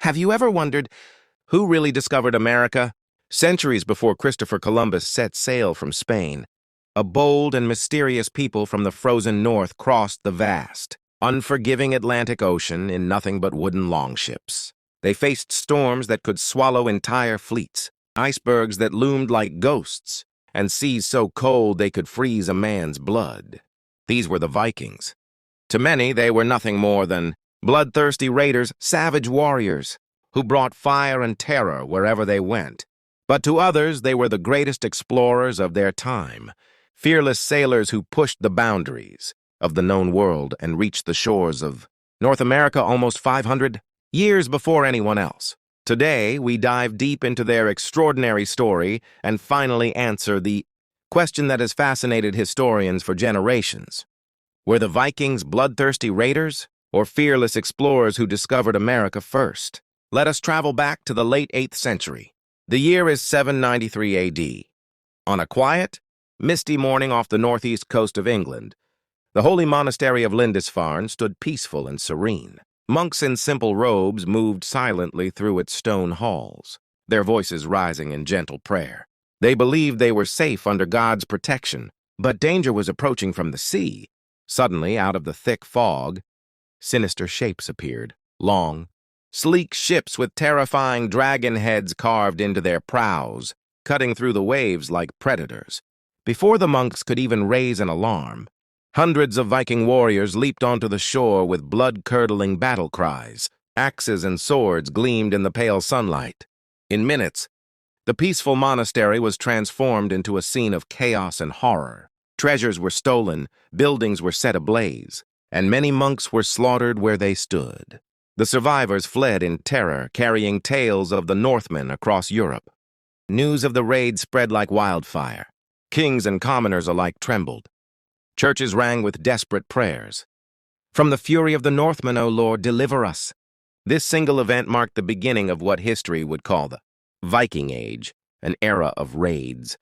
Have you ever wondered who really discovered America? Centuries before Christopher Columbus set sail from Spain, a bold and mysterious people from the frozen north crossed the vast, unforgiving Atlantic Ocean in nothing but wooden longships. They faced storms that could swallow entire fleets, icebergs that loomed like ghosts, and seas so cold they could freeze a man's blood. These were the Vikings. To many, they were nothing more than bloodthirsty raiders, savage warriors, who brought fire and terror wherever they went. But to others, they were the greatest explorers of their time, fearless sailors who pushed the boundaries of the known world and reached the shores of North America almost 500 years before anyone else. Today, we dive deep into their extraordinary story and finally answer the question that has fascinated historians for generations. Were the Vikings bloodthirsty raiders or fearless explorers who discovered America first? Let us travel back to the late 8th century. The year is 793 A.D. On a quiet, misty morning off the northeast coast of England, the holy monastery of Lindisfarne stood peaceful and serene. Monks in simple robes moved silently through its stone halls, their voices rising in gentle prayer. They believed they were safe under God's protection, but danger was approaching from the sea. Suddenly, out of the thick fog, sinister shapes appeared, long, sleek ships with terrifying dragon heads carved into their prows, cutting through the waves like predators. Before the monks could even raise an alarm, hundreds of Viking warriors leaped onto the shore with blood-curdling battle cries. Axes and swords gleamed in the pale sunlight. In minutes, the peaceful monastery was transformed into a scene of chaos and horror. Treasures were stolen, buildings were set ablaze, and many monks were slaughtered where they stood. The survivors fled in terror, carrying tales of the Northmen across Europe. News of the raid spread like wildfire. Kings and commoners alike trembled. Churches rang with desperate prayers. "From the fury of the Northmen, O Lord, deliver us." This single event marked the beginning of what history would call the Viking Age, an era of raids,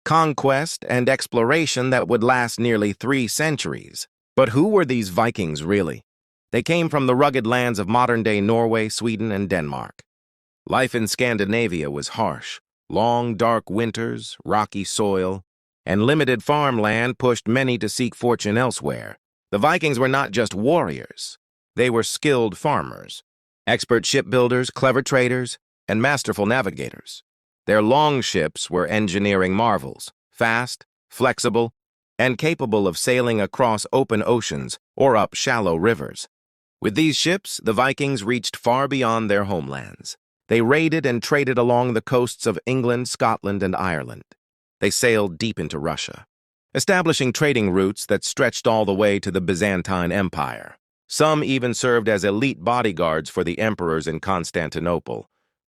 conquest, and exploration that would last nearly 3 centuries. But who were these Vikings really? They came from the rugged lands of modern-day Norway, Sweden, and Denmark. Life in Scandinavia was harsh. Long, dark winters, rocky soil, and limited farmland pushed many to seek fortune elsewhere. The Vikings were not just warriors. They were skilled farmers, expert shipbuilders, clever traders, and masterful navigators. Their longships were engineering marvels, fast, flexible, and capable of sailing across open oceans or up shallow rivers. With these ships, the Vikings reached far beyond their homelands. They raided and traded along the coasts of England, Scotland, and Ireland. They sailed deep into Russia, establishing trading routes that stretched all the way to the Byzantine Empire. Some even served as elite bodyguards for the emperors in Constantinople,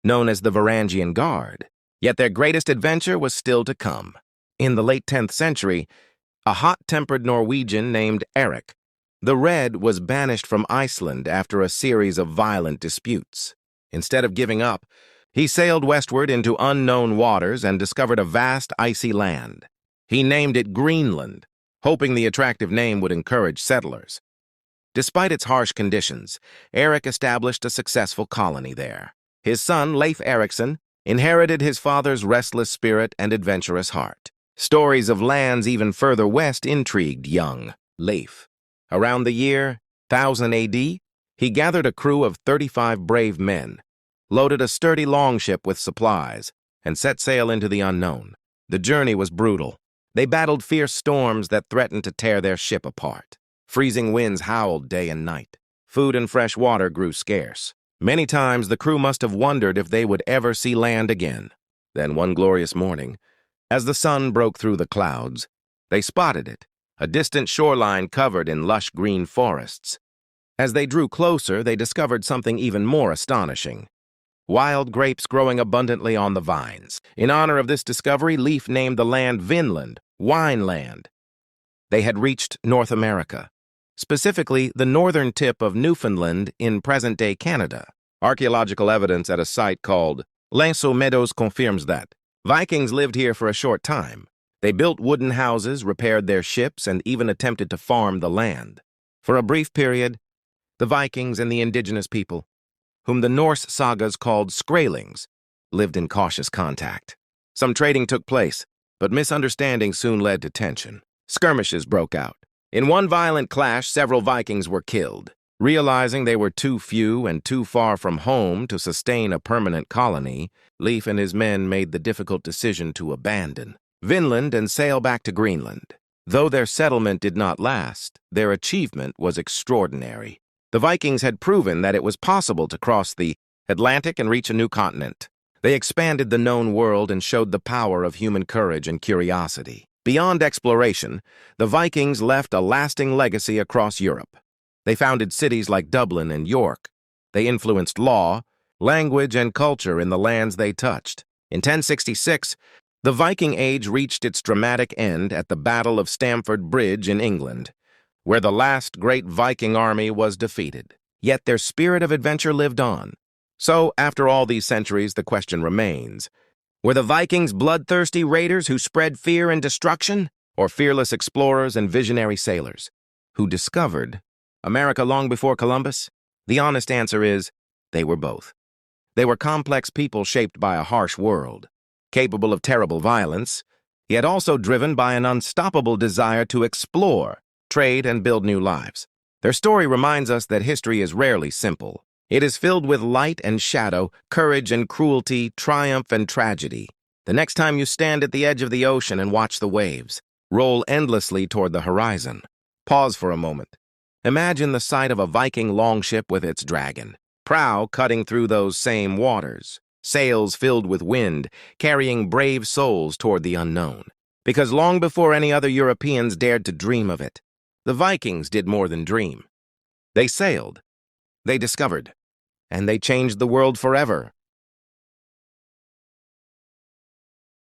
known as the Varangian Guard. Yet their greatest adventure was still to come. In the late 10th century, a hot-tempered Norwegian named Erex the Red was banished from Iceland after a series of violent disputes. Instead of giving up, he sailed westward into unknown waters and discovered a vast icy land. He named it Greenland, hoping the attractive name would encourage settlers. Despite its harsh conditions, Erex established a successful colony there. His son, Leif Erikson, inherited his father's restless spirit and adventurous heart. Stories of lands even further west intrigued young Leif. Around the year 1000 A.D., he gathered a crew of 35 brave men, loaded a sturdy longship with supplies, and set sail into the unknown. The journey was brutal. They battled fierce storms that threatened to tear their ship apart. Freezing winds howled day and night. Food and fresh water grew scarce. Many times the crew must have wondered if they would ever see land again. Then one glorious morning, as the sun broke through the clouds, they spotted it, a distant shoreline covered in lush green forests. As they drew closer, they discovered something even more astonishing: wild grapes growing abundantly on the vines. In honor of this discovery, Leif named the land Vinland, Wine Land. They had reached North America, specifically the northern tip of Newfoundland in present-day Canada. Archaeological evidence at a site called Lanceau Meadows confirms that Vikings lived here for a short time. They built wooden houses, repaired their ships, and even attempted to farm the land. For a brief period, the Vikings and the indigenous people whom the Norse sagas called Skraelings, lived in cautious contact. Some trading took place, but misunderstanding soon led to tension. Skirmishes broke out. In one violent clash, several Vikings were killed. Realizing they were too few and too far from home to sustain a permanent colony, Leif and his men made the difficult decision to abandon Vinland and sail back to Greenland. Though their settlement did not last, their achievement was extraordinary. The Vikings had proven that it was possible to cross the Atlantic and reach a new continent. They expanded the known world and showed the power of human courage and curiosity. Beyond exploration, the Vikings left a lasting legacy across Europe. They founded cities like Dublin and York. They influenced law, language, and culture in the lands they touched. In 1066, the Viking Age reached its dramatic end at the Battle of Stamford Bridge in England, where the last great Viking army was defeated. Yet their spirit of adventure lived on. So, after all these centuries, the question remains, were the Vikings bloodthirsty raiders who spread fear and destruction, or fearless explorers and visionary sailors who discovered America long before Columbus? The honest answer is, they were both. They were complex people shaped by a harsh world, capable of terrible violence, yet also driven by an unstoppable desire to explore, trade, and build new lives. Their story reminds us that history is rarely simple. It is filled with light and shadow, courage and cruelty, triumph and tragedy. The next time you stand at the edge of the ocean and watch the waves roll endlessly toward the horizon, pause for a moment. Imagine the sight of a Viking longship with its dragon, prow cutting through those same waters, sails filled with wind, carrying brave souls toward the unknown. Because long before any other Europeans dared to dream of it, the Vikings did more than dream. They sailed, they discovered, and they changed the world forever.